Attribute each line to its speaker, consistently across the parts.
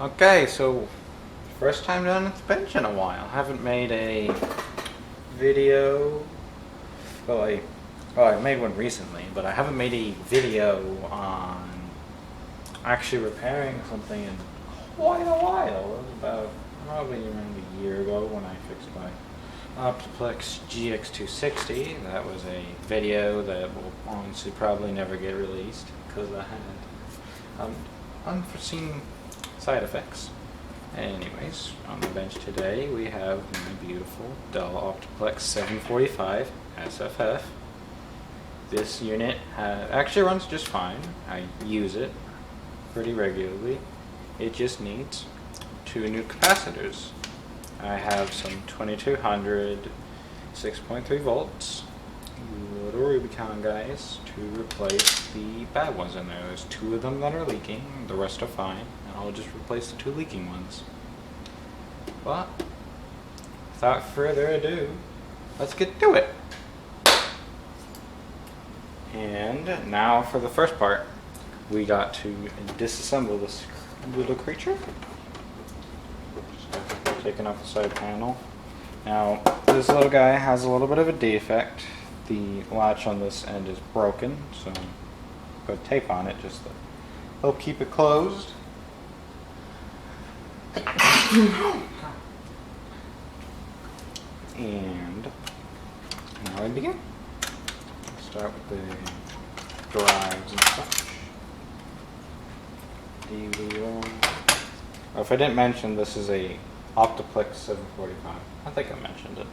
Speaker 1: Okay, so first time down at the bench in a while. Haven't made a video. Well, I made one recently, but I haven't made a video on actually repairing something in quite a while. It was about probably around a year ago when I fixed my Optiplex GX260. That was a video that will honestly probably never get released because I had unforeseen side effects. Anyways, on the bench today we have my beautiful Dell Optiplex 745 SFF. This unit actually runs just fine. I use it pretty regularly. It just needs 2 new capacitors. I have some 2200 6.3 volts little Rubicon guys to replace the bad ones in there. There's 2 of them that are leaking, the rest are fine, and I'll just replace the 2 leaking ones. But without further ado, let's get to it. And now for the first part, we got to disassemble this little creature. Just taking off the side panel. Now, this little guy has a little bit of a defect. The latch on this end is broken, so put tape on it just to help keep it closed. And now we begin. Start with the drives and such. Oh, if I didn't mention, this is a Optiplex 745. I think I mentioned it.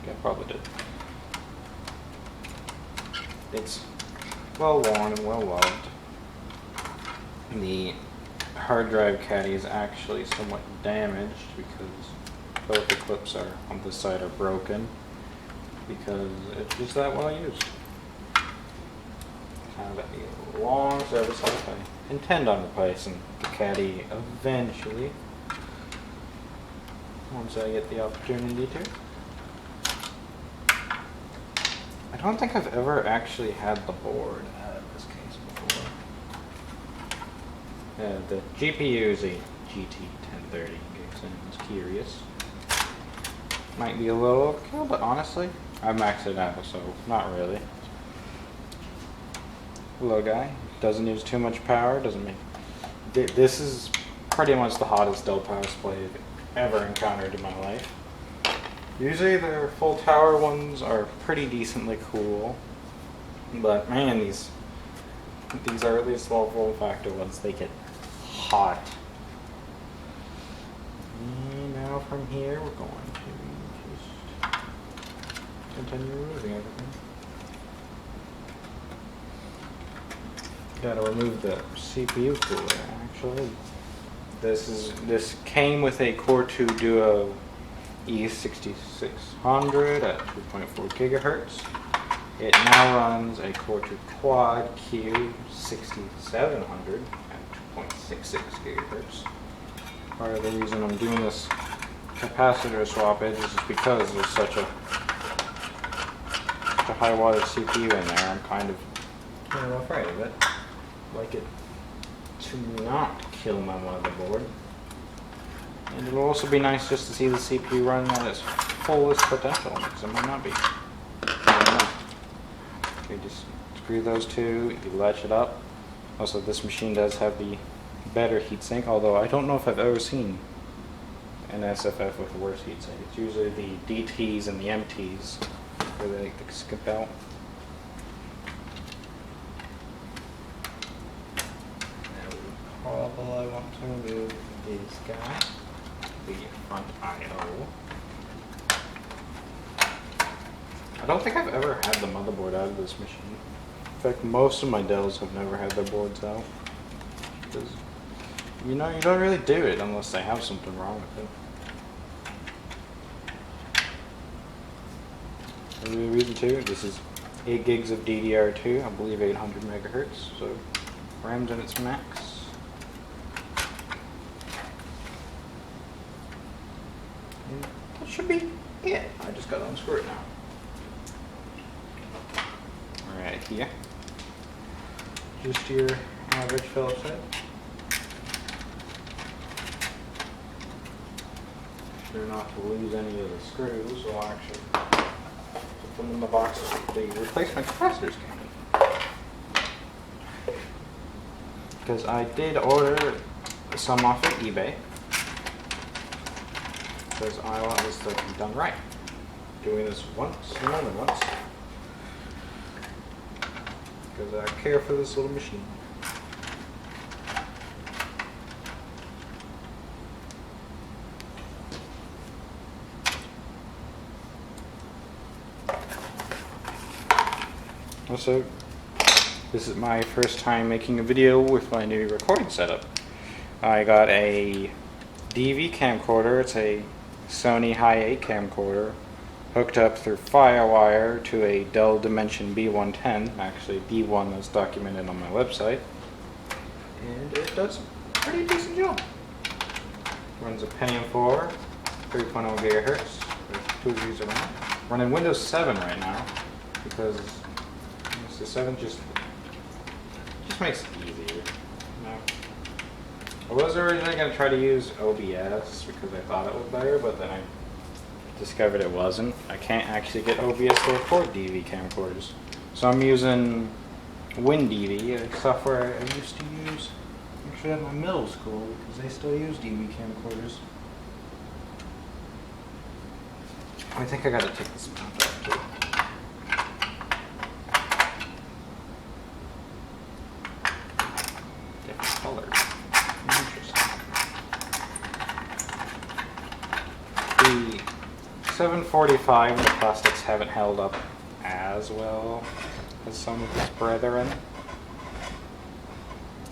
Speaker 1: Yeah, I probably did. It's well worn and well loved. The hard drive caddy is actually somewhat damaged because both the clips are on this side are broken because it's just that well used. Kind of a long service life. I intend on replacing the caddy eventually once I get the opportunity to. I don't think I've ever actually had the board out of this case before. The GPU is a GT1030 gigs and was curious. Might be a little overkill, but honestly, I maxed it out, so not really. Little guy, doesn't use too much power, doesn't make... This is pretty much the hottest Dell power supply I've ever encountered in my life. Usually their full tower ones are pretty decently cool, but man, these early small form factor ones, they get hot. And now from here we're going to just continue removing everything. Gotta remove the CPU cooler actually. This came with a Core 2 Duo E6600 at 2.4 gigahertz. It now runs a Core 2 Quad Q6700 at 2.66 gigahertz. Part of the reason I'm doing this capacitor swappage is just because there's such a high wattage CPU in there. I'm kind of afraid of it. Like it to not kill my motherboard. And it'll also be nice just to see the CPU running at its fullest potential, because it might not be. I don't know. You just screw those 2, you latch it up. Also, this machine does have the better heatsink, although I don't know if I've ever seen an SFF with a worse heatsink. It's usually the DTs and the MTs where they skip out. Probably I want to remove this guy. The front I/O. I don't think I've ever had the motherboard out of this machine. In fact, most of my Dells have never had their boards out. Because, you know, you don't really do it unless they have something wrong with it. The reason too, this is 8 gigs of DDR2, I believe 800 megahertz, so RAM's in its max. That should be it. I just got to unscrew it now. Right here. Just your average Phillips head. sure not to lose any of the screws. I'll actually put them in the box that the replacement capacitors came in. Because I did order some off of eBay. Because I want this to be done right. Doing this once and only once. Because I care for this little machine. Also, this is my first time making a video with my new recording setup. I got a DV camcorder. It's a Sony Hi8 camcorder hooked up through FireWire to a Dell Dimension B110, actually B1 that's documented on my website, and it does a pretty decent job. Runs a Pentium 4, 3.0 gigahertz, with 2 of these around. Running Windows 7 right now because the 7 just makes it easier. You know? I was originally going to try to use OBS because I thought it was better, but then I discovered it wasn't. I can't actually get OBS to record DV camcorders. So I'm using WinDV, a software I used to use actually at my middle school because they still use DV camcorders. I think I gotta take this mount off too. Different colors. Interesting. The 745, the plastics haven't held up as well as some of its brethren.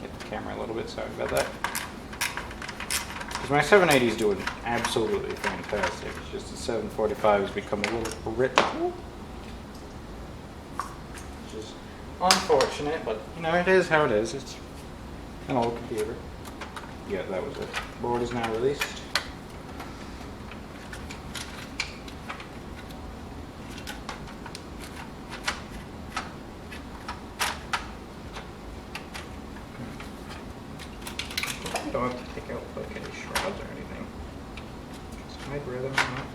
Speaker 1: Get the camera a little bit, sorry about that. Because my 780 is doing absolutely fantastic. It's just the 745 has become a little brittle. Which is unfortunate, but you know, it is how it is. It's an old computer. Yeah, that was it. Board is now released. I don't have to take out like any shrouds or anything. I'd rather not.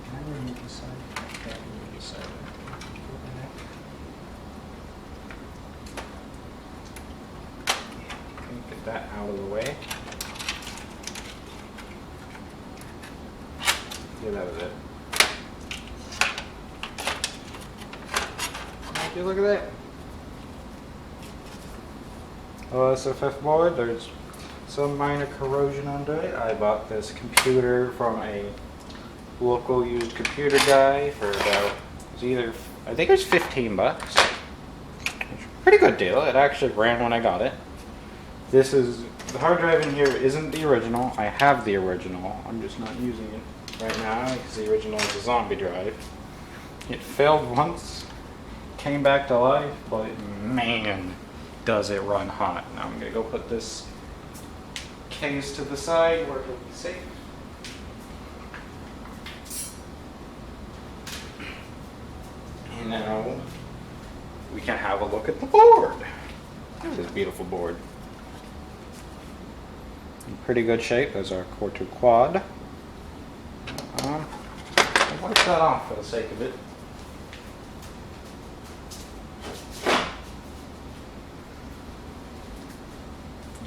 Speaker 1: Can I remove the side? I can't remove the side. Get that out of the way. Yeah, that was it. Thank you, look at that. OSFF board, there's some minor corrosion under it. I bought this computer from a local used computer guy for about, I think it was 15 bucks. Pretty good deal. It actually ran when I got it. The hard drive in here isn't the original. I have the original. I'm just not using it right now because the original is a zombie drive. It failed once, came back to life, but man, does it run hot. Now I'm going to go put this case to the side where it'll be safe. And now we can have a look at the board. Look at this beautiful board. In pretty good shape. There's our Core 2 quad. I'll wipe that off for the sake of it.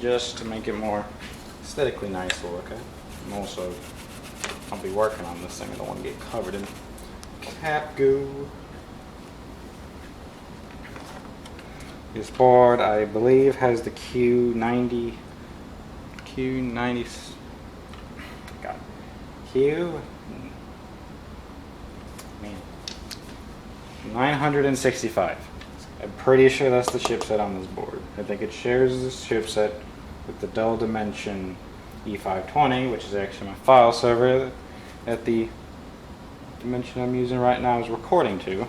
Speaker 1: Just to make it more aesthetically nice to look at. And also, I'll be working on this thing. I don't want to get covered in cat goo. This board, I believe, has the Q90. Man, 965. I'm pretty sure that's the chipset on this board. I think it shares this chipset with the Dell Dimension E520, which is actually my file server that the Dimension I'm using right now is recording to.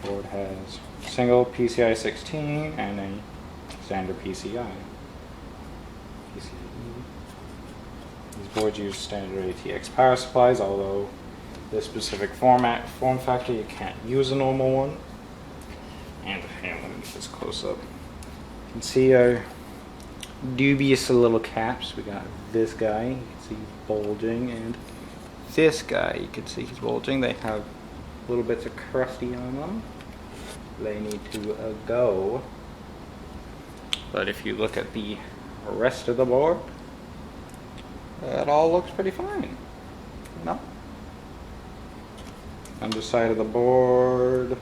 Speaker 1: The board has single PCI 16 and a standard PCI. These boards use standard ATX power supplies, although this specific form factor you can't use a normal one. And let me get this close up. You can see our dubious little caps. We got this guy, you can see he's bulging, and this guy, you can see he's bulging. They have little bits of crusty on them. They need to go. But if you look at the rest of the board, it all looks pretty fine. No? Underside of the board,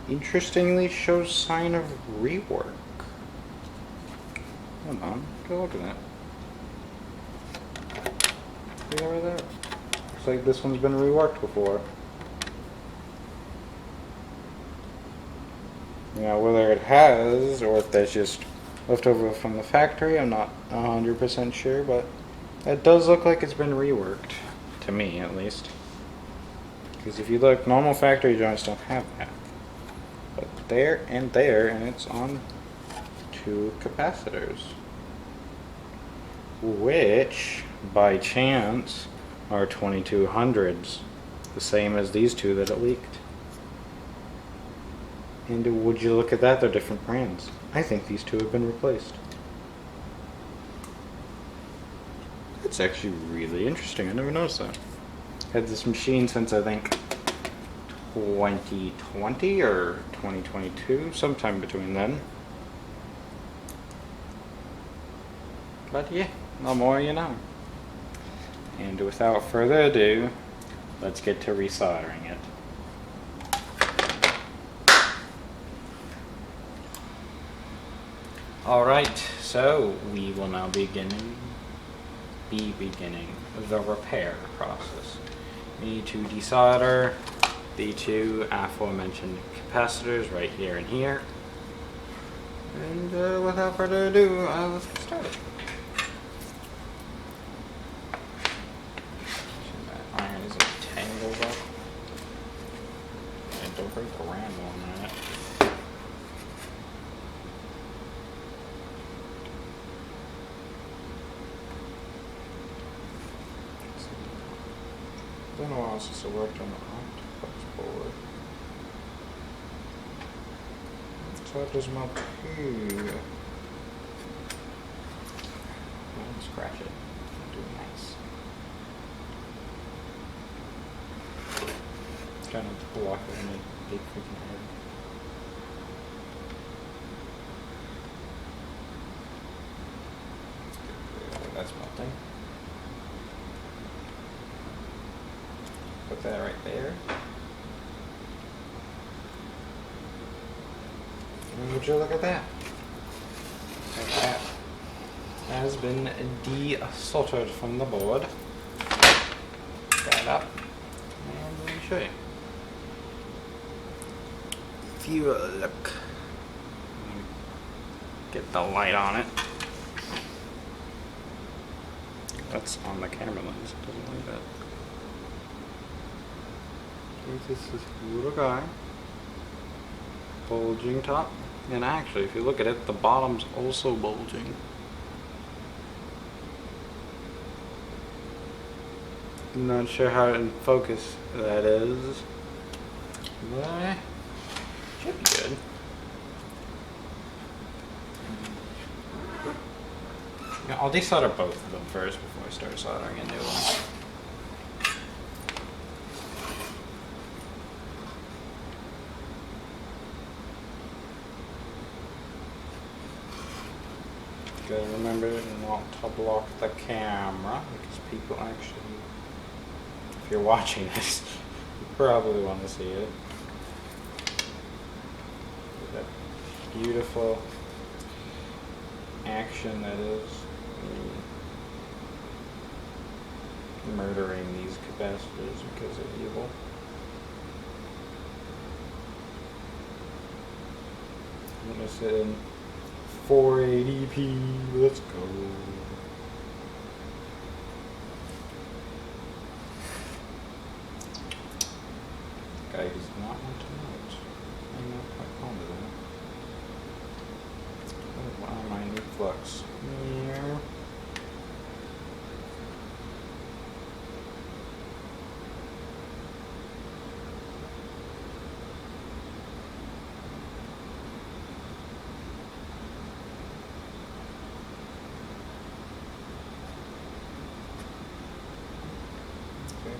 Speaker 1: interestingly, shows sign of rework. Hold on, go look at that. See that right there? Looks like this one's been reworked before. Now, whether it has, or if that's just leftover from the factory, I'm not 100% sure, but it does look like it's been reworked. To me, at least. Because if you look, normal factory joints don't have that. But there, and it's on 2 capacitors. Which, by chance, are 2200s. The same as these 2 that it leaked. And would you look at that, they're different brands. I think these 2 have been replaced. That's actually really interesting. I never noticed that. Had this machine since I think 2020 or 2022, sometime between then. But yeah, no more you know. And without further ado, let's get to resoldering it. Alright, so we will now be beginning the repair process. We need to desolder the 2 aforementioned capacitors right here and here. And without further ado, let's get started. That iron isn't tangled up. And don't break the RAM on that. It's been a while since I worked on the Optiplex board. So that does my poo. Scratch it. Do it nice. Try not to block it in a big freaking head. That's melting. Put that right there. And would you look at that? That has been desoldered from the board. That up. And let me show you. If you look, get the light on it. That's on the camera lens. It doesn't like that. This is a little guy, bulging top, and actually if you look at it, the bottom's also bulging. I'm not sure how in focus that is, but should be good. Now, I'll desolder both of them first before I start soldering a new one. Gotta remember not to block the camera, because people actually, if you're watching this, you probably want to see it. That beautiful action that is murdering these capacitors because they're evil. I'm gonna sit in 480p, let's go. Guy does not want to melt. I'm not quite fond of that. Why am I new flux? Here.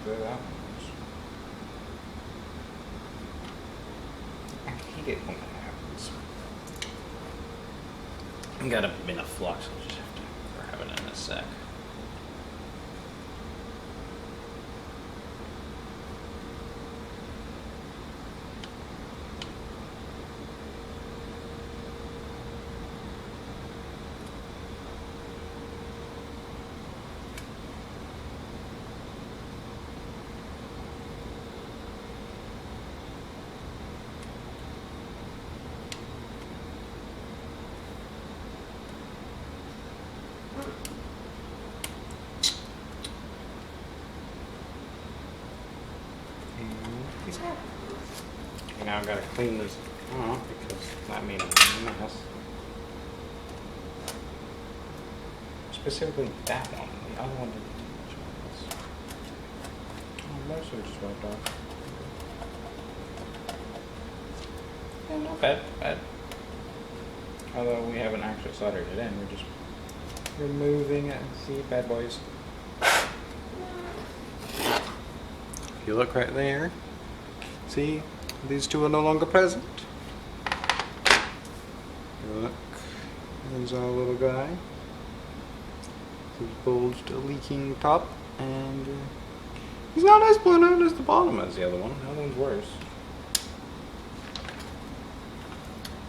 Speaker 1: good that one was. I hate it when that happens. I got a bit of flux, I'll just have to grab it in a sec. Now I've got to clean this off because that made a mess. Specifically that one. The other one didn't do much mess. Oh, most of it just wiped off. Yeah, not bad, bad. Although we haven't actually soldered it in, we're just removing it. See, bad boys. If you look right there, see? These two are no longer present. Look, there's our little guy. His bulged, leaking top, and he's not as blown out as the bottom as the other one. The other one's worse.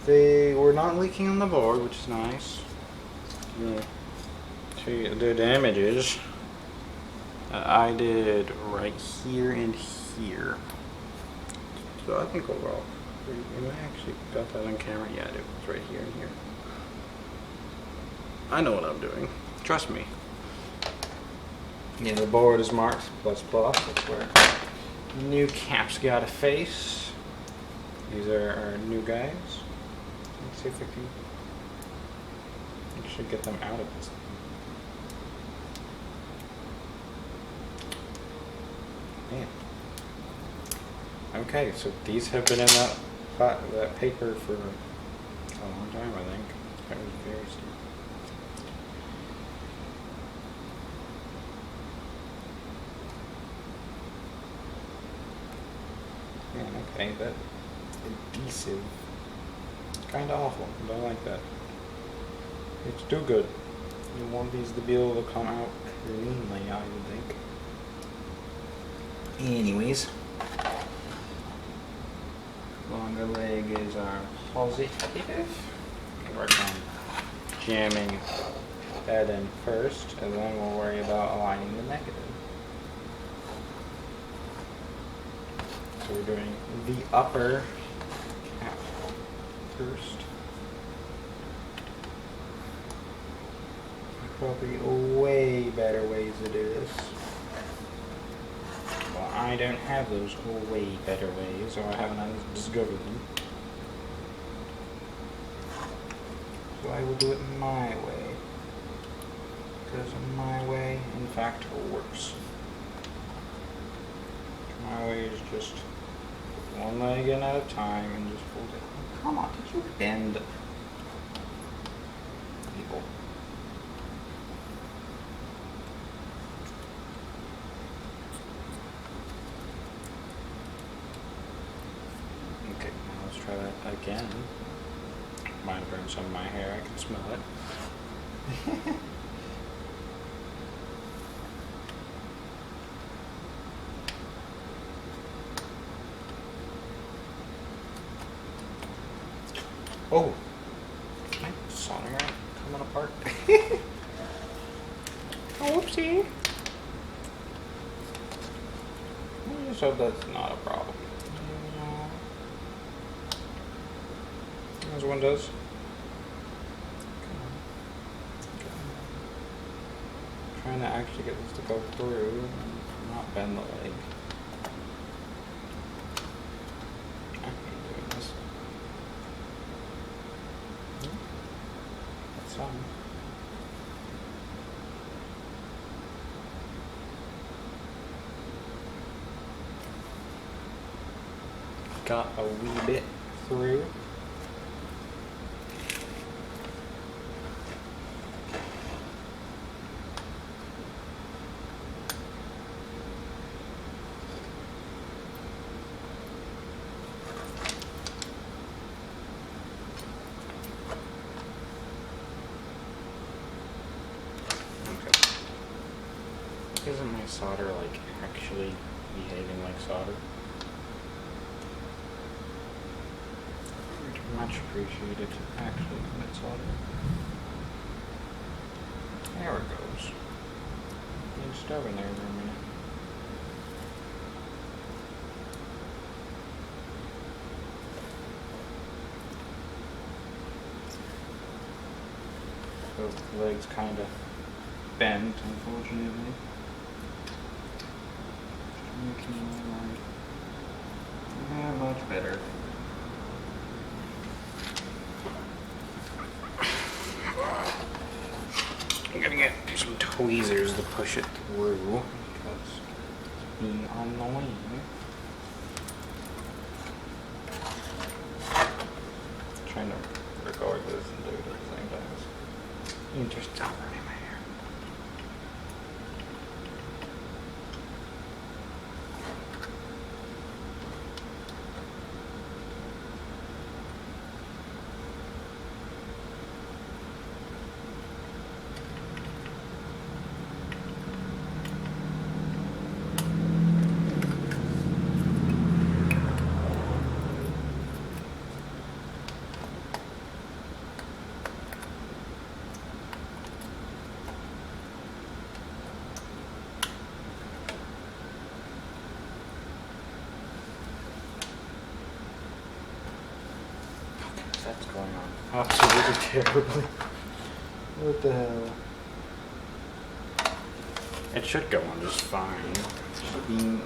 Speaker 1: They were not leaking on the board, which is nice. Show you the damages. I did right here and here. So I think overall, I actually got that on camera. Yeah, I do. It's right here and here. I know what I'm doing. Trust me. Yeah, the board is marked ++. That's where new caps got a face. These are our new guys. Let's see if I should get them out of this thing. Man. Okay, so these have been in that paper for a long time, I think. That was very steep. Man, okay, that adhesive, kind of awful. I don't like that. It's too good. You want these to be able to come out cleanly, I would think. Anyways. Longer leg is our positive. Work on jamming that in first, and then we'll worry about aligning the negative. So we're doing the upper cap first. Probably way better ways to do this. Well, I don't have those way better ways, or I haven't discovered them. So I will do it my way. Because my way, in fact, works. My way is just one leg in at a time and just fold it. Oh, come on, did you bend? People. Okay, now let's try that again. Might burn some of my hair, I can smell it. Oh, my soldering iron coming apart. Oh, whoopsie. I just hope that's not a problem. As one does. Trying to actually get this to go through and not bend the leg. I hate doing this. That's some. Got a wee bit through. isn't my solder like actually behaving like solder? I would much appreciate it to actually commit solder. There it goes. Being stubborn there for a minute. Both legs kind of bent, unfortunately. Yeah, much better. I'm gonna get some tweezers to push it through because it's being annoying. Trying to record this and do it at the same time. Interesting. That's going on absolutely terribly. What the hell? It should go on just fine. Just being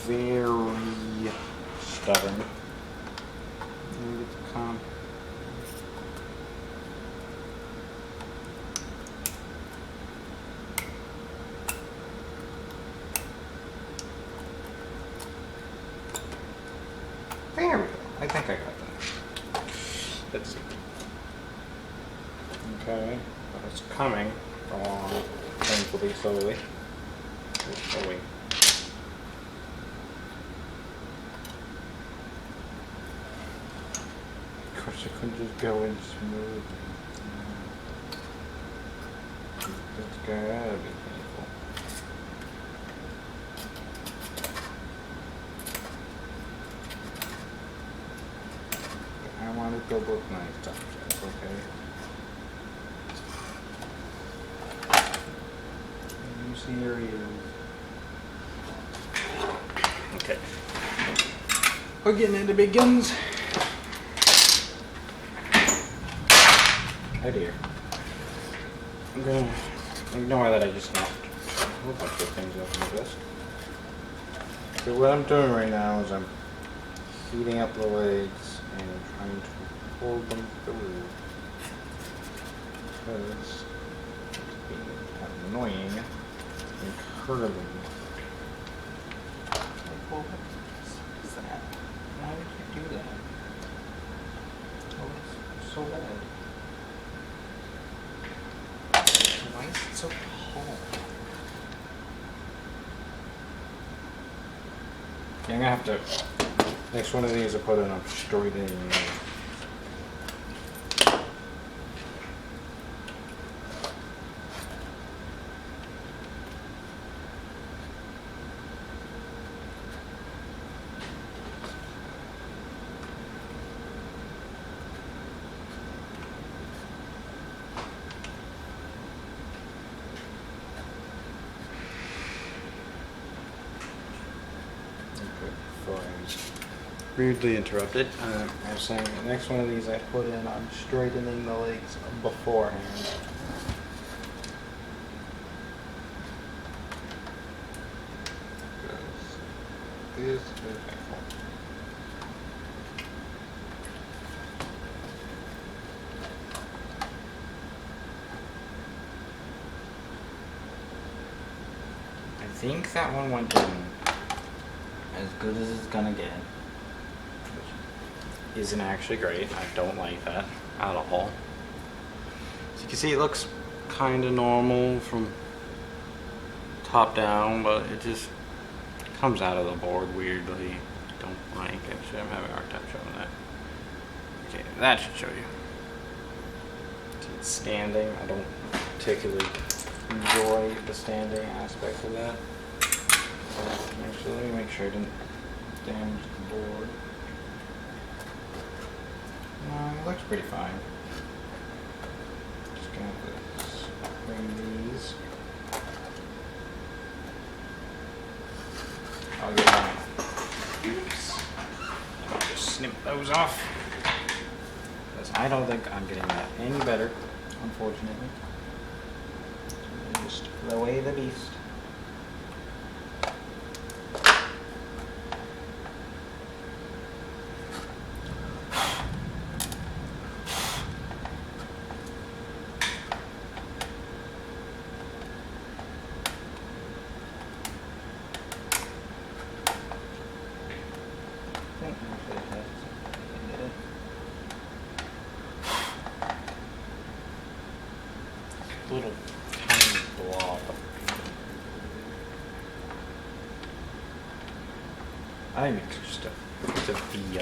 Speaker 1: very stubborn. Maybe it's calm. There we go. I think I got that. Let's see. Okay, but it's coming along painfully slowly. Slowly. Of course, I couldn't just go in smooth. It's gotta be painful. I want to go both knife options, okay? You see your ears. Okay. We're getting into big guns. Oh dear. I'm gonna ignore that I just knocked a whole bunch of things off my desk. So what I'm doing right now is I'm heating up the legs and trying to pull them through because it's being annoying and curling. Like, well, what is that? Why would you do that? Oh, it's so bad. Why is it so tall? Okay, I'm gonna have to. Next one of these I put in a straight in. Rudely interrupted. I was saying the next one of these I put in, I'm straightening the legs beforehand. This is painful. I think that one went in as good as it's gonna get. Isn't actually great. I don't like that at all. So you can see it looks kind of normal from top down, but it just comes out of the board weirdly. Don't like it. Actually, I'm having a hard time showing that. Okay, that should show you. See, it's standing. I don't particularly enjoy the standing aspect of that. Actually, let me make sure I didn't damage the board. No, it looks pretty fine. Just gonna have to spring these. I'll get mine. Oops. I'll just snip those off. Because I don't think I'm getting that any better, unfortunately. Just throw away the beast. Little tiny blob. I think it's just a V.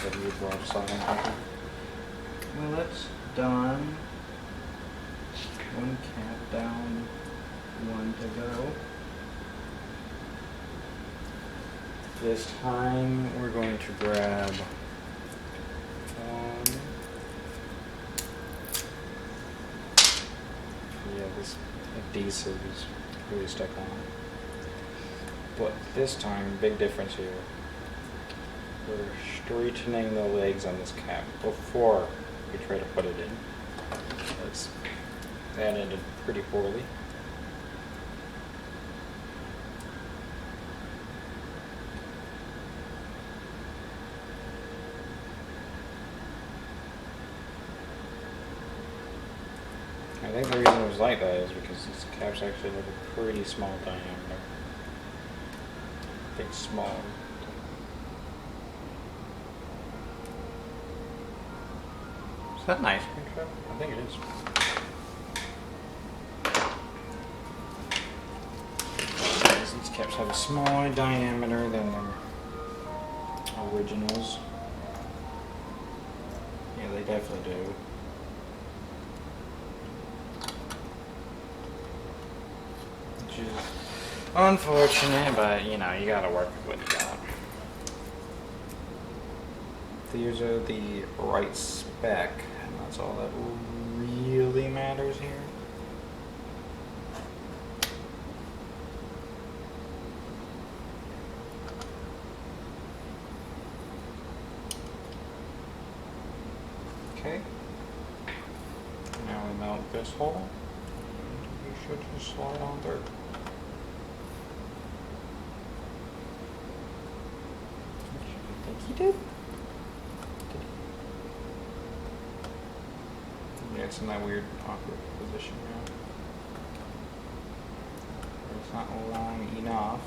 Speaker 1: Whatever you draw a sign on top of. Well, that's done. One cap down, one to go. This time we're going to grab this adhesive is really stuck on. But this time, big difference here. We're straightening the legs on this cap before we try to put it in. That ended pretty poorly. I think the reason it was like that is because this cap's actually like a pretty small diameter. Big small. Is that an ice cream truck? I think it is. These caps have a smaller diameter than their originals. Yeah, they definitely do. Unfortunate, but you know, you gotta work with what you got. These are the right spec, and that's all that really matters here. Okay. Now we mount this hole. You should just slide on through. He did? Yeah, it's in that weird, awkward position now. It's not long enough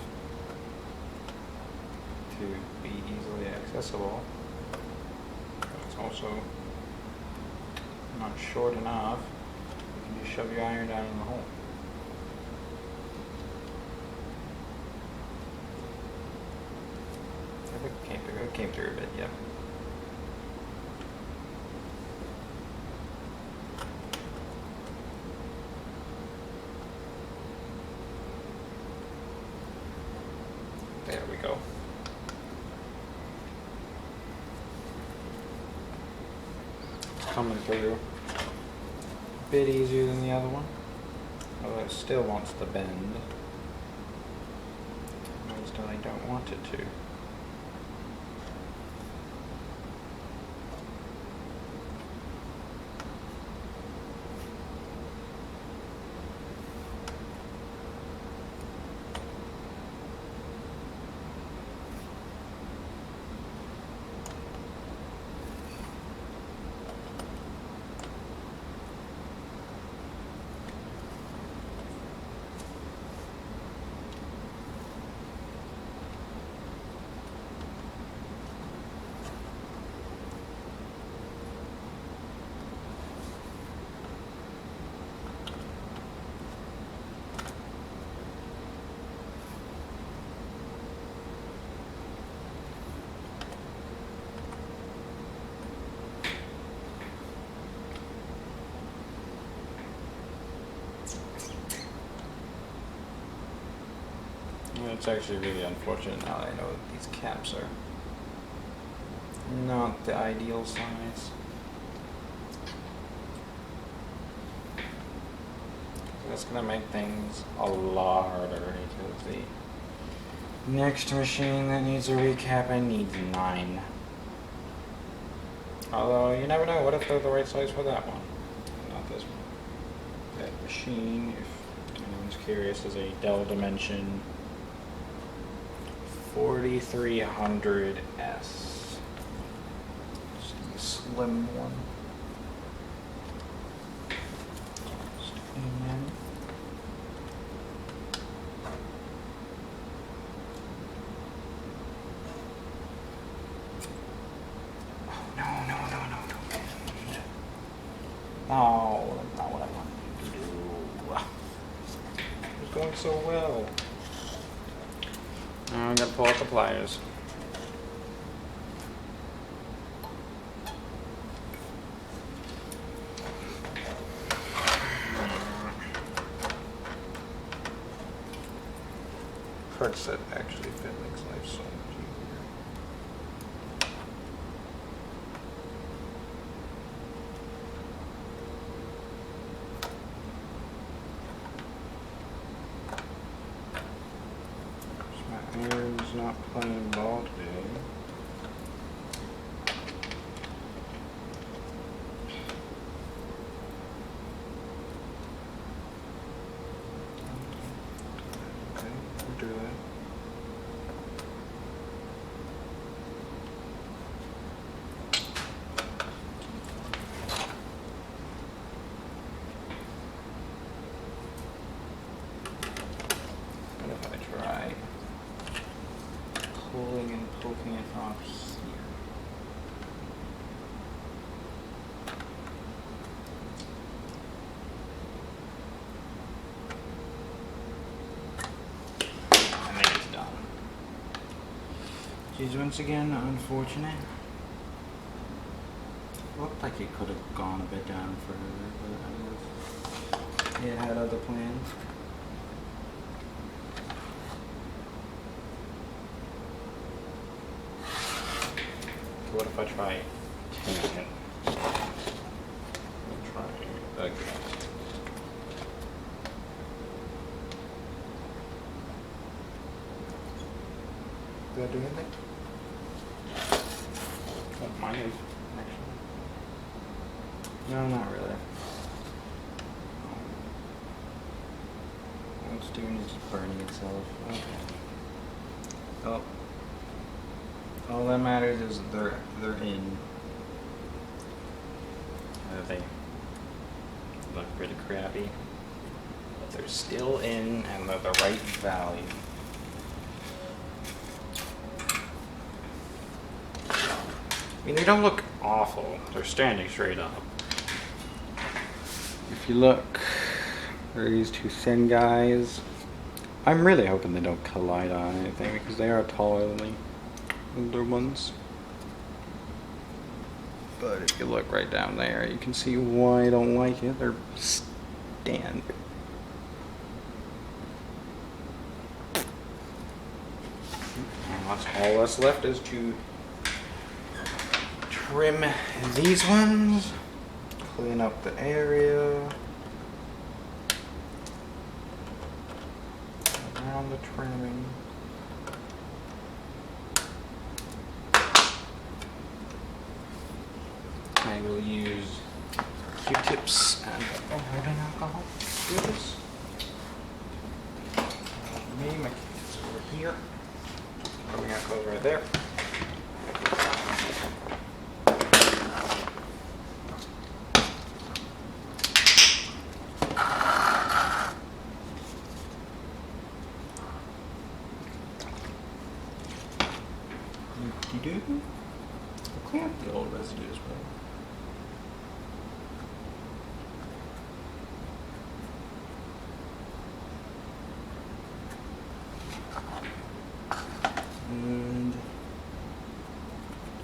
Speaker 1: to be easily accessible. But it's also not short enough. You can just shove your iron down in the hole. It came through a bit, yeah. There we go. It's coming through a bit easier than the other one, although it still wants to bend. Notice that I don't want it to. It's actually really unfortunate now that I know that these caps are not the ideal size. That's gonna make things a lot harder because the next machine that needs a recap needs 9. Although you never know, what if they're the right size for that one? Not this one. That machine, if anyone's curious, is a Dell Dimension 4300S. Just a slim one. Amen. Oh, that's not what I wanted to do. It was going so well. Now I'm gonna pull out the pliers. Hard set actually fit makes life so much easier. My iron's not playing ball today. Okay, we'll do that. What if I try pulling and poking it off here? I think it's done. Geez, once again, unfortunate. Looked like it could have gone a bit down further, but I guess it had other plans. What if I try taking it? I'll try again. Did I do anything? Oh, mine is actually. No, not really. All it's doing is just burning itself. Okay. Oh. All that matters is they're in. They look pretty crappy, but they're still in and they're the right value. I mean, they don't look awful. They're standing straight up. If you look, there are these two thin guys. I'm really hoping they don't collide on anything because they are taller than the older ones. But if you look right down there, you can see why I don't like it. They're standard. All that's left is to trim these ones, clean up the area, around the trimming. I will use Q-tips and rubbing alcohol to do this. Me, my Q-tips over here. Rubbing alcohol right there. I'll clean up the old residue as well. And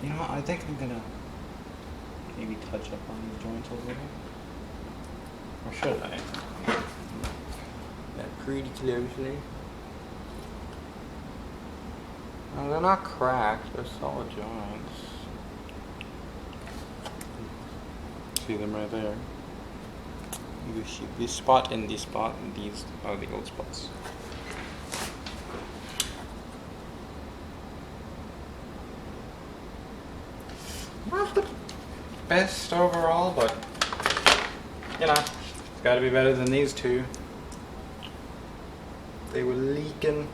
Speaker 1: you know what? I think I'm gonna maybe touch up on these joints a little bit. Or should I? That pretty closely. No, they're not cracked, they're solid joints. See them right there. You see this spot and this spot, and these are the old spots. Not the best overall, but you know, it's gotta be better than these two. They were leaking.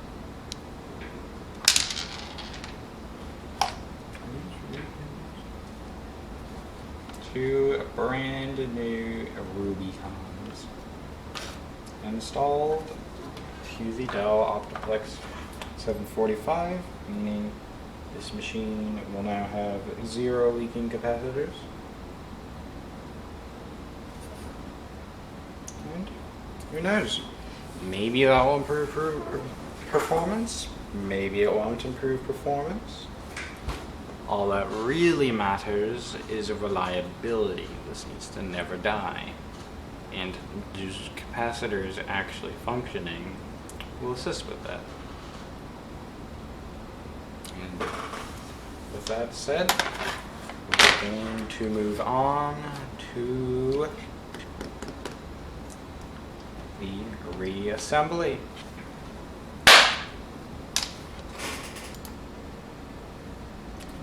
Speaker 1: Two brand new Rubicons. Installed fusey Dell Optiplex 745, meaning this machine will now have 0 leaking capacitors. And who knows? Maybe that will improve performance. Maybe it won't improve performance. All that really matters is reliability. This needs to never die. And these capacitors actually functioning will assist with that. And with that said, we're going to move on to the reassembly.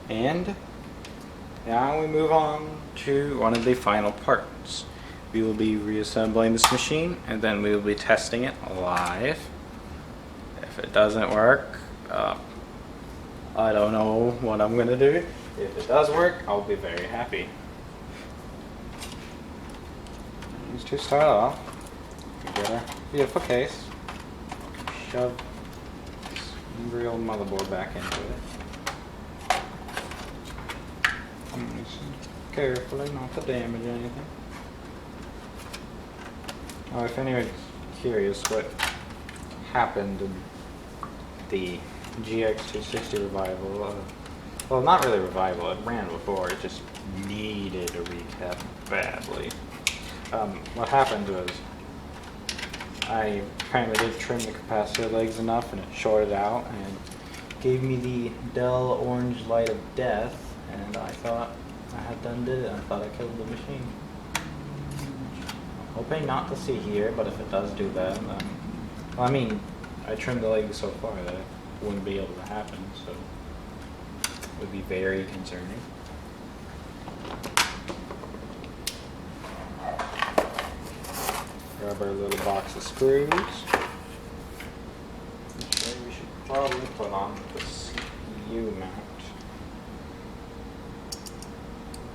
Speaker 1: And now we move on to one of the final parts. We will be reassembling this machine and then we will be testing it live. If it doesn't work, I don't know what I'm gonna do. If it does work, I'll be very happy. Just to start off, we get our beautiful case, shove this real motherboard back into it. Carefully, not to damage anything. Oh, if anyone's curious what happened in the GX260 revival, well, not really revival, it ran before, it just needed a recap badly. What happened was, I apparently did trim the capacitor legs enough and it shorted out and gave me the Dell orange light of death, and I thought I had done it. I thought I killed the machine. I'm hoping not to see here, but if it does do that, then, well, I mean, I trimmed the legs so far that it wouldn't be able to happen, so it would be very concerning. Grab our little box of screws, which we should probably put on the CPU mount.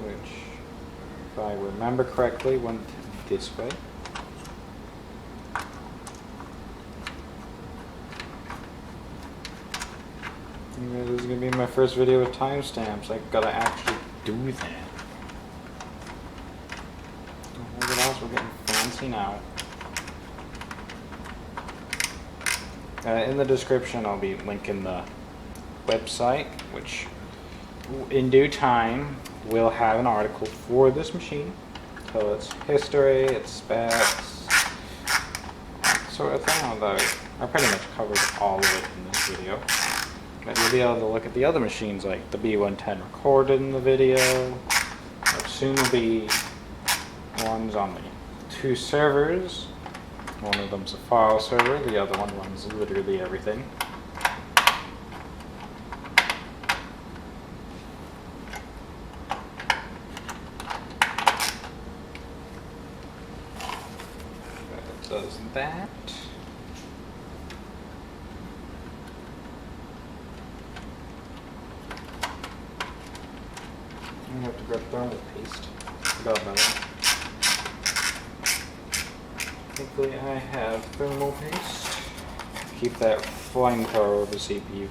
Speaker 1: Which, if I remember correctly, went this way. This is going to be my first video with timestamps. I gotta actually do that. Look at us, we're getting fancy now. In the description, I'll be linking the website, which in due time will have an article for this machine. So it's history, it's specs, sort of thing, although I pretty much covered all of it in this video. But you'll be able to look at the other machines like the B110 recorded in the video. There soon will be ones on the 2 servers. One of them's a file server, the other one runs literally everything. Does that. I have to grab thermal paste. Forgot about that. Thankfully I have thermal paste. Keep that flamethrower of the CPU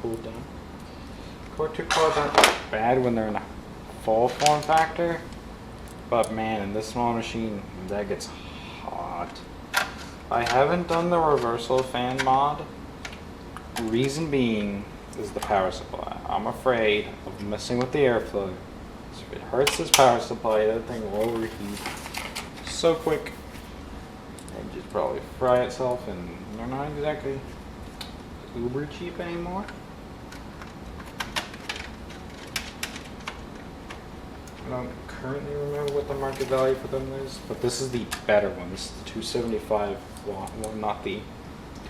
Speaker 1: cooled down. Core 2 cores aren't bad when they're in a full form factor, but man, in this small machine, that gets hot. I haven't done the reversal fan mod. Reason being is the power supply. I'm afraid of messing with the airflow. So if it hurts this power supply, that thing will overheat so quick and just probably fry itself, and they're not exactly uber cheap anymore. I don't currently remember what the market value for them is, but this is the better one. This is the 275 watt one, not the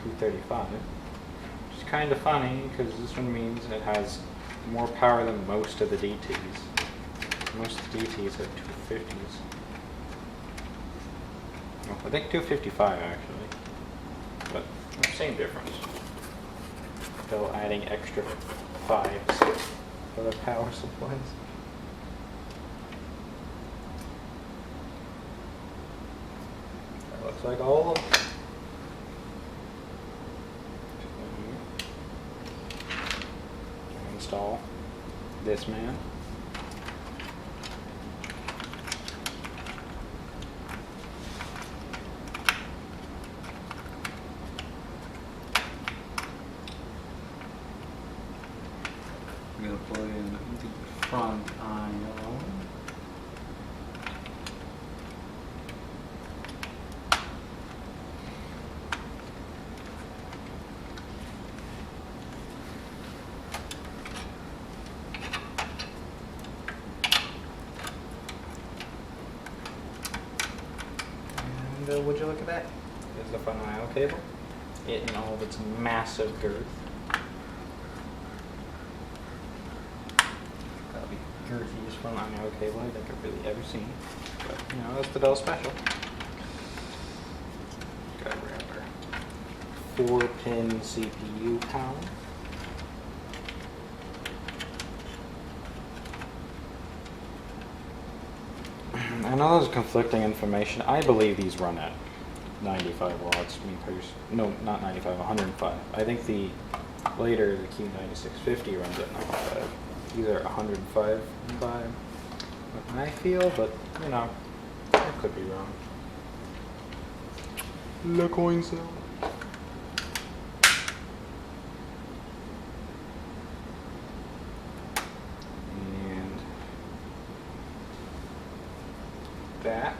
Speaker 1: 235. Which is kind of funny because this one means it has more power than most of the DTs. Most of the DTs have 250s. Oh, I think 255 actually, but same difference. Still adding extra 5s for the power supplies. That looks like all of them. Install this man. I'm going to plug in the front I/O. And would you look at that? There's the front I/O cable. It in all of its massive girth. Girthiest front I/O cable I think I've really ever seen. But, you know, that's the Dell Special. Got our 4-pin CPU power. I know there's conflicting information. I believe these run at 95 watts. No, not 95, 105. I think the later the Q9650 runs at 95. These are 105 by what I feel, but you know, I could be wrong. Le coin cell. And that.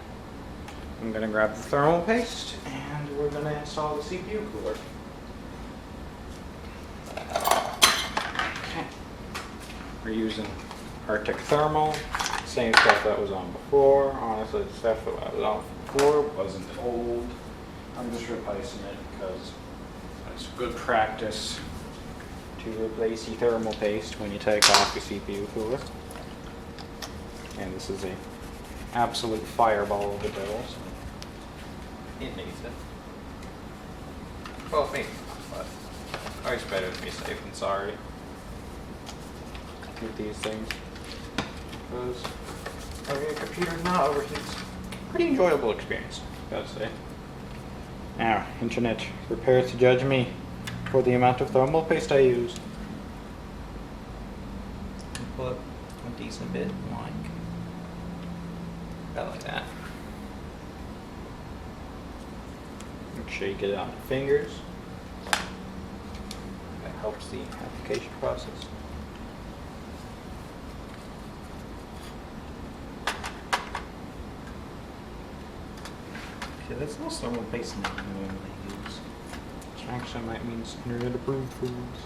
Speaker 1: I'm gonna grab the thermal paste and we're gonna install the CPU cooler. We're using Arctic Thermal, same stuff that was on before. Honestly, the stuff that was on before wasn't old. I'm just replacing it because it's good practice to replace the thermal paste when you take off the CPU cooler. And this is a absolute fireball of a Dell, so it needs it. Well, maybe not, but always better to be safe than sorry with these things, because your computer not overheats. Pretty enjoyable experience, gotta say. Now, internet, prepare to judge me for the amount of thermal paste I use. Pull up a decent bit, like that. Make sure you get it on your fingers. That helps the application process. Okay, that's no thermal paste that I normally use. Which actually might mean internet approved foods.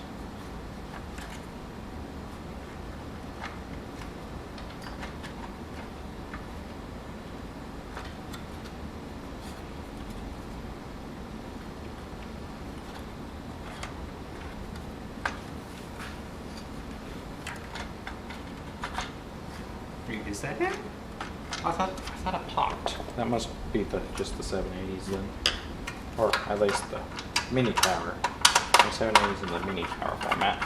Speaker 1: Is that it? I thought it popped. That must be just the 780s then. Or at least the mini tower. The 780s in the mini tower format.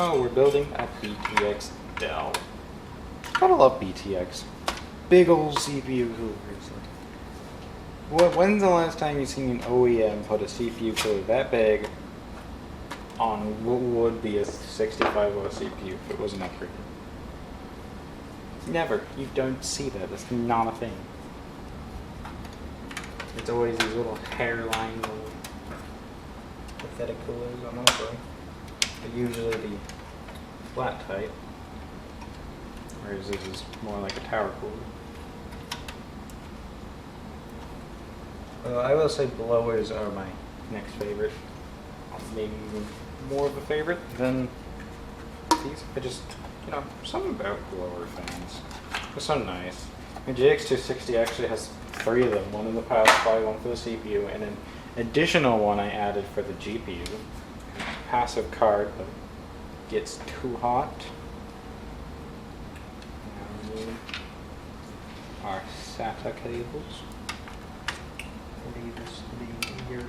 Speaker 1: We're building a BTX Dell. Gotta love BTX. Big old CPU coolers. When's the last time you seen an OEM put a CPU cooler that big on what would be a 65 watt CPU if it wasn't upgraded? Never. You don't see that. That's not a thing. It's always these little hairline, little pathetic coolers on over. But usually the flat type, whereas this is more like a tower cooler. I will say blowers are my next favorite. Maybe even more of a favorite than these. I just, you know, something about blower fans. They're so nice. The GX260 actually has 3 of them. One in the power supply, one for the CPU, and an additional one I added for the GPU. Passive card, but gets too hot. Now we need our SATA cables. These layers.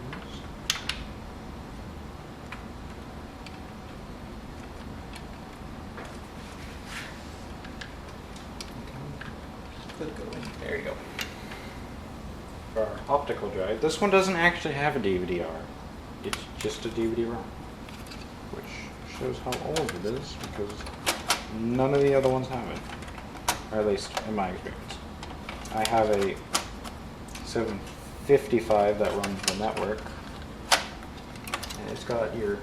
Speaker 1: There you go. For our optical drive, this one doesn't actually have a DVD-R. It's just a DVD-ROM, which shows how old it is because none of the other ones have it, or at least in my experience. I have a 755 that runs the network, and it's got your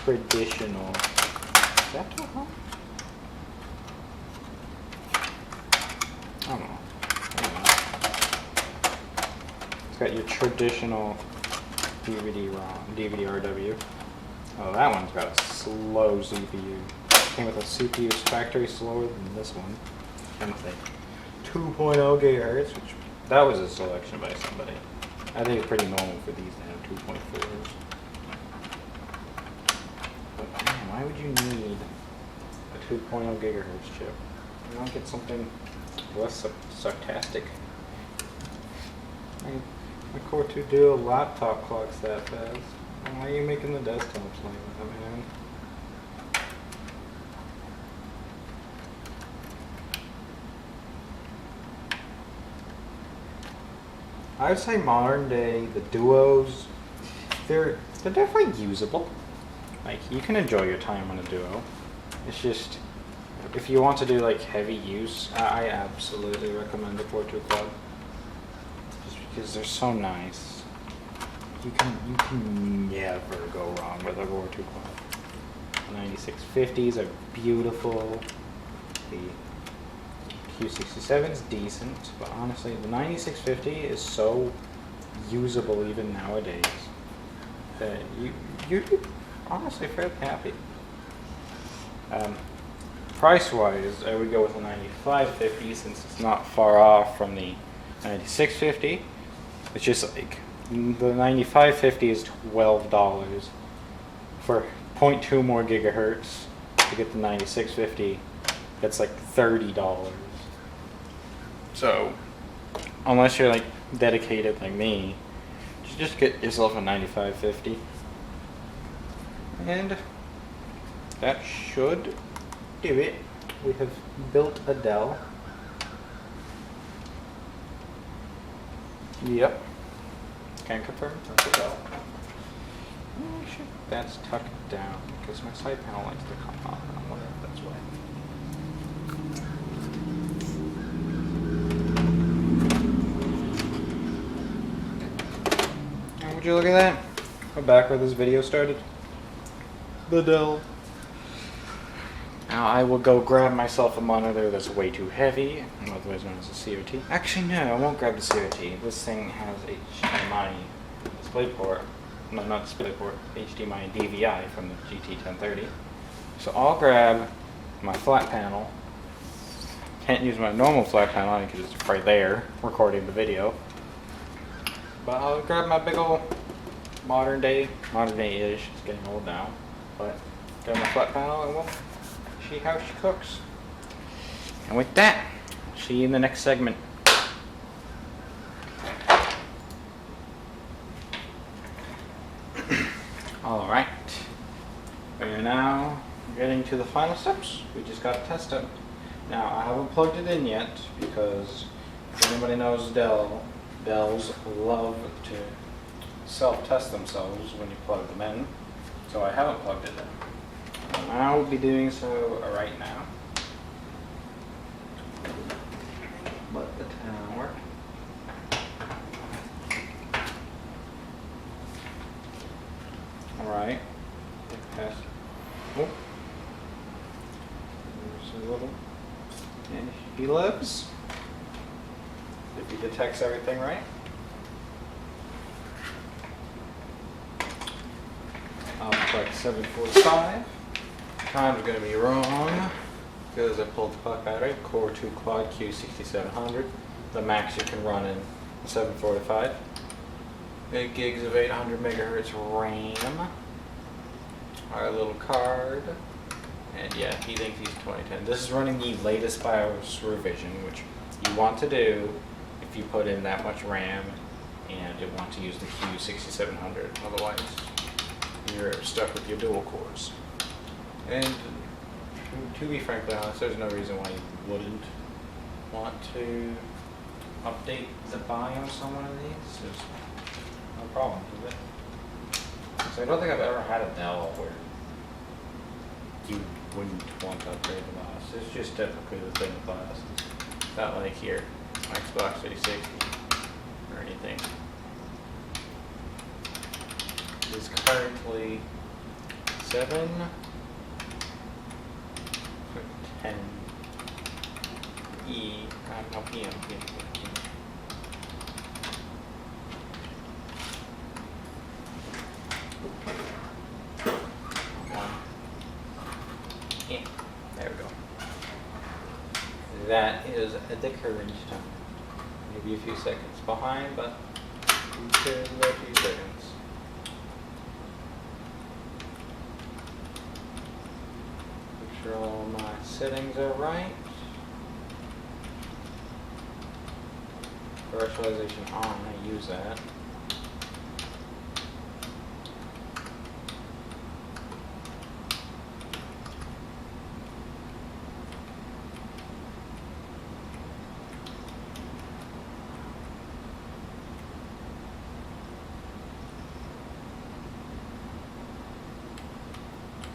Speaker 1: traditional. Is that too hot? I don't know. It's got your traditional DVD-RW. Oh, that one's got a slow CPU. Came with a CPU factory slower than this one. And with a 2.0 gigahertz, which that was a selection by somebody. I think it's pretty normal for these to have 2.4s. But man, why would you need a 2.0 gigahertz chip? You want to get something less sarcastic. My Core 2 Duo laptop clocks that fast. Why are you making the desktops like that, man? I would say modern day, the Duos, they're definitely usable. Like, you can enjoy your time on a Duo. It's just, if you want to do like heavy use, I absolutely recommend the Core 2 Quad. Just because they're so nice. You can never go wrong with a Core 2 Quad. The 9650s are beautiful. The Q67 is decent, but honestly, the 9650 is so usable even nowadays that you're honestly fairly happy. Price-wise, I would go with the 9550 since it's not far off from the 9650. It's just like the 9550 is $12 for 0.2 more gigahertz. To get the 9650, that's like $30. So, unless you're like dedicated like me, just get yourself a 9550, and that should do it. We have built a Dell. Yep. Can confirm that's a Dell. That's tucked down because my side panel likes to come up, and I wonder if that's why. And would you look at that? We're back where this video started. The Dell. Now I will go grab myself a monitor that's way too heavy, otherwise known as a CRT. Actually, no, I won't grab the CRT. This thing has HDMI DisplayPort. No, not DisplayPort. HDMI DVI from the GT1030. So I'll grab my flat panel. Can't use my normal flat panel because it's right there recording the video. But I'll grab my big old modern day-ish. It's getting old now. But grab my flat panel and we'll see how she cooks. And with that, see you in the next segment. Alright, we are now getting to the final steps. We just got to test it. Now, I haven't plugged it in yet because if anybody knows Dells love to self-test themselves when you plug them in. So I haven't plugged it in. And I will be doing so right now. Let the tower. Alright. Oh. little. And he lives. If he detects everything right. Optiplex 745. Time's going to be wrong because I pulled the clock battery. Core 2 Quad Q6700. The max you can run in 745. 8 gigs of 800 megahertz RAM. Our little card. And yeah, he thinks he's 2010. This is running the latest BIOS revision, which you want to do if you put in that much RAM and you want to use the Q6700. Otherwise, you're stuck with your dual cores. And to be frankly honest, there's no reason why you wouldn't want to update the BIOS on one of these. There's no problem with it. So I don't think I've ever had a Dell where you wouldn't want to upgrade the BIOS. It's just typically the thing with BIOS. It's not like here, Xbox 360 or anything. It's currently 7:10 no, PM. Yeah, there we go. That is the current time. Maybe a few seconds behind, but still a few seconds. Make sure all my settings are right. Virtualization on, I use that.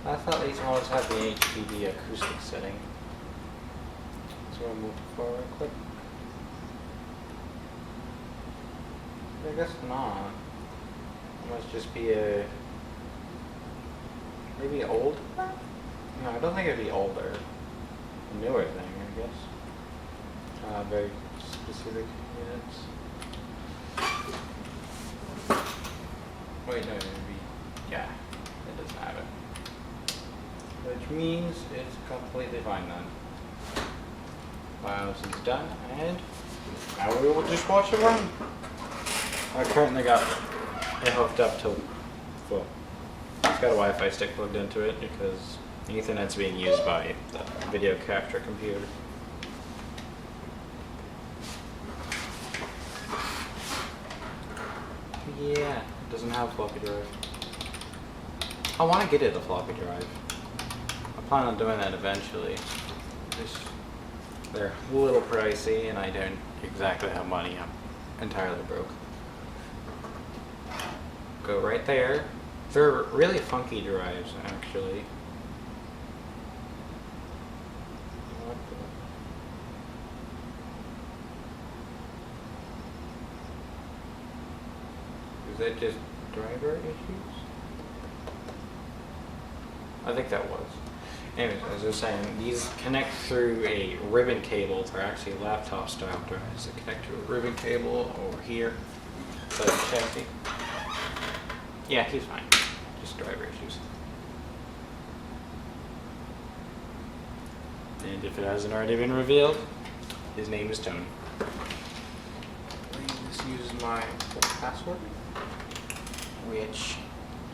Speaker 1: I thought these models had the HDD acoustic setting. So we'll move forward quick. I guess not. It must just be a maybe old. No, I don't think it'd be older. A newer thing, I guess. Very specific units. Wait, no, it'd be yeah. It doesn't have it. Which means it's completely fine then. BIOS is done, and now we will just watch it run. I currently got it hooked up to, well, it's got a Wi-Fi stick plugged into it because Ethernet's being used by the video capture computer. Yeah, it doesn't have a floppy drive. I want to get it a floppy drive. I plan on doing that eventually. They're a little pricey and I don't exactly have money. I'm entirely broke. Go right there. They're really funky drives, actually. Is that just driver issues? I think that was. Anyways, as I was saying, these connect through a ribbon cable. They're actually laptop style drives that connect to a ribbon cable over here. So the chassis. Yeah, he's fine. Just driver issues. And if it hasn't already been revealed, his name is Tony. Let's use my password, which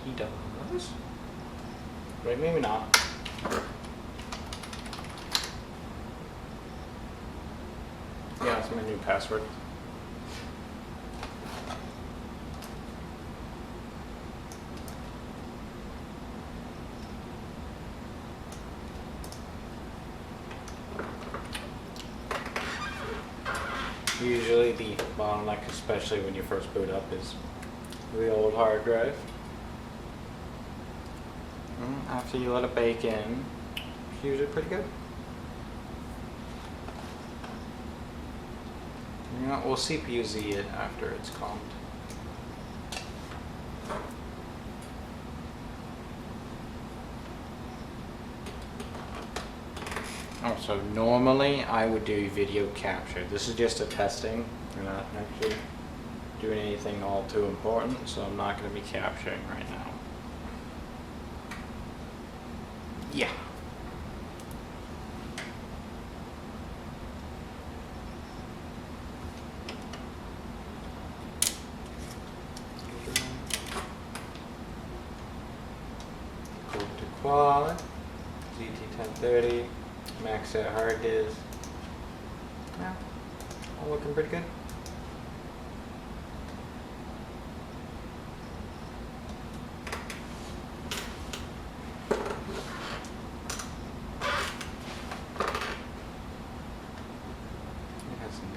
Speaker 1: he does. Right, maybe not. Yeah, it's my new password. Usually the bottleneck, especially when you first boot up, is the old hard drive. After you let it bake in, it's usually pretty good. You know, we'll CPU Z it after it's calmed. Oh, so normally I would do video capture. This is just a testing. We're not actually doing anything all too important, so I'm not going to be capturing right now. Yeah. Go to quad, ZT1030, max out hard disk. Yeah, all looking pretty good.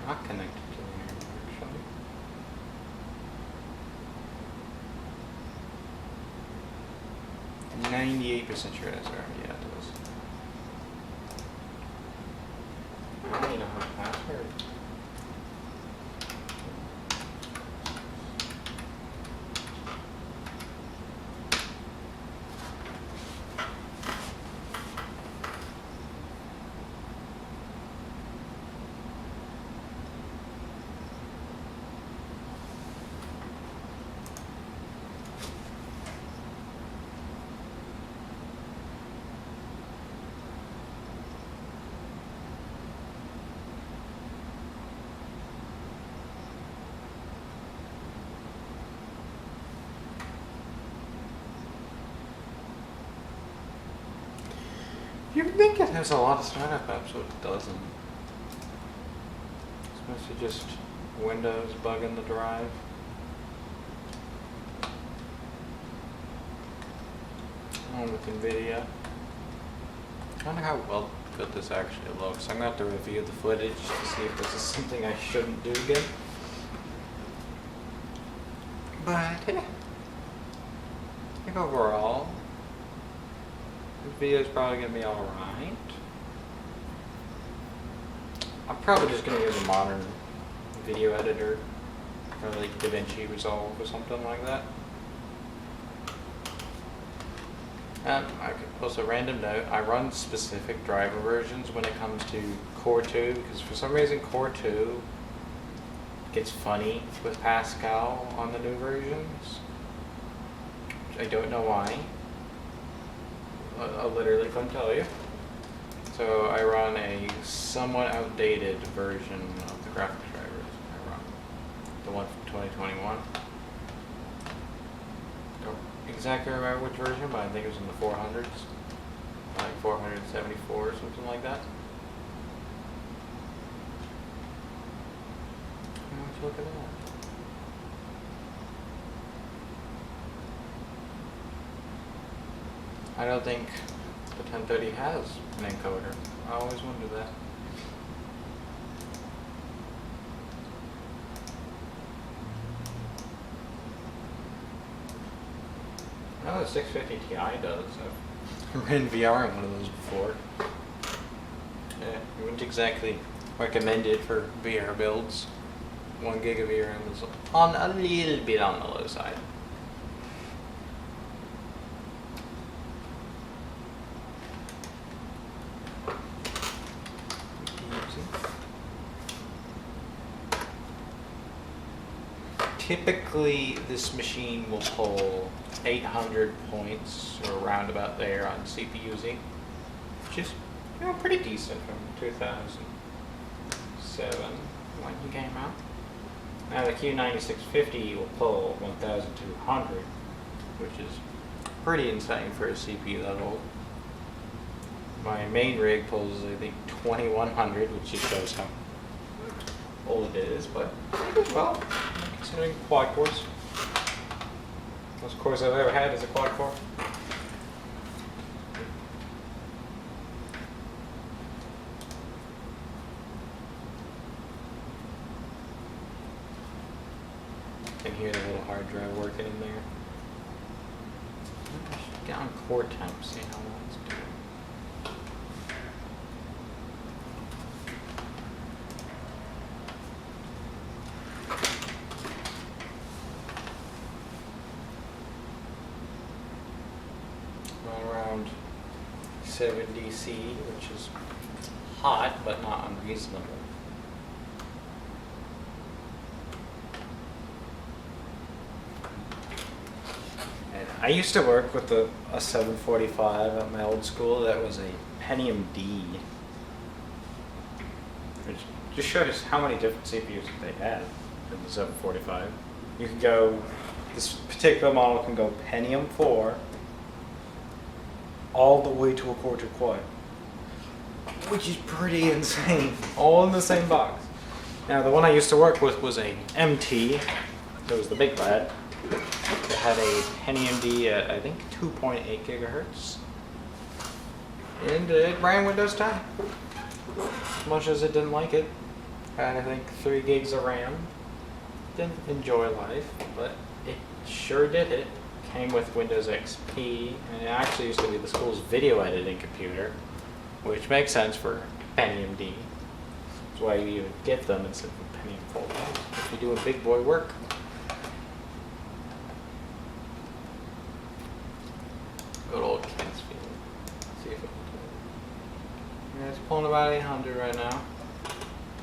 Speaker 1: Not connected to the internet, actually. 98% sure that's right. Yeah, it does. I need a password. You would think it has a lot of startup apps, but it doesn't. It's mostly just Windows bugging the drive. Along with NVIDIA. I wonder how well good this actually looks. I'm going to have to review the footage to see if this is something I shouldn't do again. But yeah. I think overall, this video is probably going to be alright. I'm probably just going to use a modern video editor, or like DaVinci Resolve or something like that. I could post a random note. I run specific driver versions when it comes to Core 2, because for some reason Core 2 gets funny with Pascal on the new versions. I don't know why. I literally couldn't tell you. So I run a somewhat outdated version of the graphics drivers. I run the one from 2021. Don't exactly remember which version, but I think it was in the 400s, like 474 or something like that. Let's look at that. I don't think the 1030 has an encoder. I always wondered that. I know the 650 Ti does. I've ran VR in one of those before. Yeah, you wouldn't exactly recommend it for VR builds. 1 gig of VRM is on a little bit on the low side. Typically, this machine will pull 800 points, or around about there, on CPU-Z, which is, you know, pretty decent from 2007 when he came out. Now the Q9650 will pull 1,200, which is pretty insane for a CPU that old. My main rig pulls, I think, 2,100, which just shows how old it is, but well, considering quad cores. Most cores I've ever had is a quad core. You can hear the little hard drive working in there. I should get on core temp, see how well it's doing. 70C, which is hot but not unreasonable. And I used to work with a 745 at my old school that was a Pentium D, which just shows how many different CPUs they had in the 745. You can go, this particular model can go Pentium 4 all the way to a quarter core, which is pretty insane, all in the same box. Now the one I used to work with was a MT, that was the big lad. It had a Pentium D at I think 2.8 gigahertz, and it ran Windows 10. As much as it didn't like it, had I think 3 gigs of RAM. Didn't enjoy life, but it sure did it. Came with Windows XP, and it actually used to be the school's video editing computer, which makes sense for Pentium D. That's why you would get them instead of Pentium 4 if you're doing big boy work. Good old Kinsfield. See if it will do it. Yeah, it's pulling about 800 right now,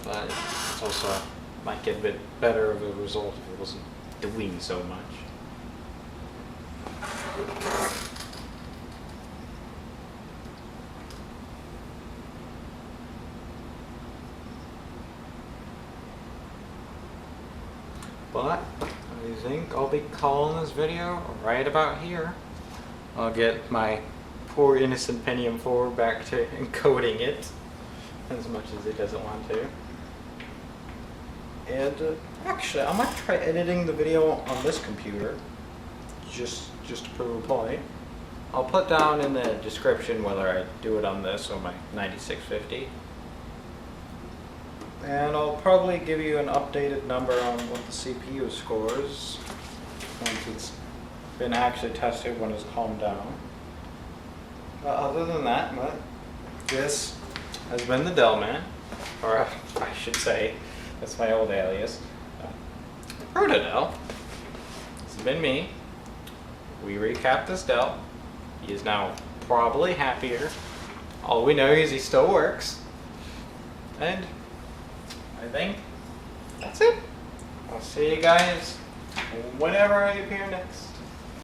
Speaker 1: but it's also might get a bit better of a result if it wasn't doing so much. But I think I'll be calling this video right about here. I'll get my poor innocent Pentium 4 back to encoding it as much as it doesn't want to. And actually, I might try editing the video on this computer, just to prove a point. I'll put down in the description whether I do it on this or my 9650. And I'll probably give you an updated number on what the CPU scores once it's been actually tested when it's calmed down. Other than that, this has been the Dell Man, or I should say, that's my old alias. Dell. This has been me. We recapped this Dell. He is now probably happier. All we know is he still works. And I think that's it. I'll see you guys whenever I appear next.